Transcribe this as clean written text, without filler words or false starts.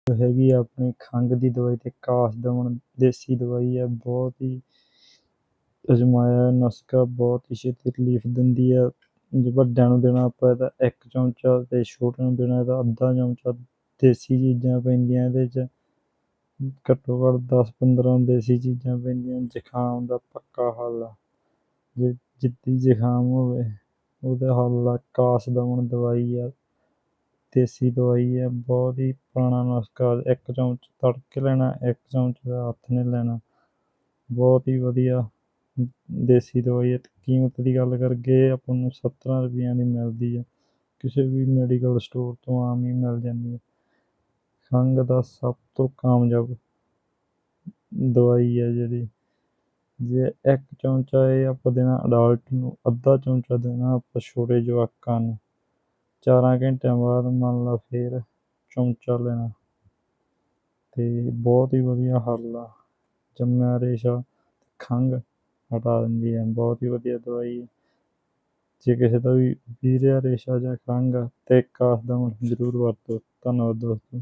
ਹੈਗੀ ਆ ਆਪਣੀ ਖੰਘ ਦੀ ਦਵਾਈ ਤੇ ਕਾਸ ਦਮਨ ਦੇਸੀ ਦਵਾਈ ਹੈ, ਬਹੁਤ ਹੀ ਅਜਮਾਇਆ ਨੁਸਖਾ, ਬਹੁਤ ਹੀ ਛੇਤੀ ਰਿਲੀਫ ਦਿੰਦੀ ਆ। ਜੇ ਵੱਡਿਆਂ ਨੂੰ ਦੇਣਾ ਆਪਾਂ ਇਹਦਾ 1 ਚਮਚਾ ਤੇ ਛੋਟਿਆਂ ਨੂੰ ਦੇਣਾ ਇਹਦਾ ਅੱਧਾ ਚਮਚਾ। ਦੇਸੀ ਚੀਜ਼ਾਂ ਪੈਂਦੀਆਂ ਇਹਦੇ 'ਚ, ਘੱਟੋ ਘੱਟ 10-15 ਦੇਸੀ ਚੀਜ਼ਾਂ ਪੈਂਦੀਆਂ। ਜ਼ੁਕਾਮ ਦਾ ਪੱਕਾ ਹੱਲ ਆ, ਜੇ ਜਿੱਦੀ ਜ਼ੁਕਾਮ ਹੋਵੇ ਉਹਦਾ ਹੱਲ ਆ ਕਾਸ ਦਮਨ ਦਵਾਈ ਆ, ਦੇਸੀ ਦਵਾਈ ਹੈ, ਬਹੁਤ ਹੀ ਪੁਰਾਣਾ ਨੁਸਖਾ। 1 ਚਮਚ ਤੜਕੇ ਲੈਣਾ, 1 ਚਮਚ ਹੱਥ ਨੇ ਲੈਣਾ, ਬਹੁਤ ਹੀ ਵਧੀਆ ਦੇਸੀ ਦਵਾਈ ਹੈ। ਕੀਮਤ ਦੀ ਗੱਲ ਕਰਗੇ ਆਪਾਂ ਨੂੰ 17 ਰੁਪਈਆਂ ਦੀ ਮਿਲਦੀ ਹੈ, ਕਿਸੇ ਵੀ ਮੈਡੀਕਲ ਸਟੋਰ ਤੋਂ ਆਮ ਹੀ ਮਿਲ ਜਾਂਦੀ ਹੈ। ਖੰਘ ਦਾ ਸਭ ਤੋਂ ਕਾਮਯਾਬ ਦਵਾਈ ਹੈ ਜਿਹੜੀ, ਜੇ 1 ਚਮਚਾ ਇਹ ਆਪਾਂ ਦੇਣਾ ਅਡਲਟ ਨੂੰ, ਅੱਧਾ ਚਮਚਾ ਦੇਣਾ ਆਪਾਂ ਛੋਟੇ ਜਵਾਕਾਂ ਨੂੰ। 4 ਘੰਟਿਆਂ ਬਾਅਦ ਮੰਨ ਲਾ ਫਿਰ ਚਮਚਾ ਲੈਣਾ ਤੇ ਬਹੁਤ ਹੀ ਵਧੀਆ ਹੱਲ ਆ। ਜੰਮਿਆ ਰੇਸ਼ਾ ਖੰਘ ਹਟਾ ਦਿੰਦੀ ਹੈ, ਬਹੁਤ ਹੀ ਵਧੀਆ ਦਵਾਈ ਹੈ। ਜੇ ਕਿਸੇ ਦਾ ਵੀ ਵੀਰਿਆ ਰੇਸ਼ਾ ਜਾਂ ਖੰਘ ਆ ਤੇ ਕਾਸ ਦਮਨ ਜ਼ਰੂਰ ਵਰਤੋ। ਧੰਨਵਾਦ ਦੋਸਤੋ।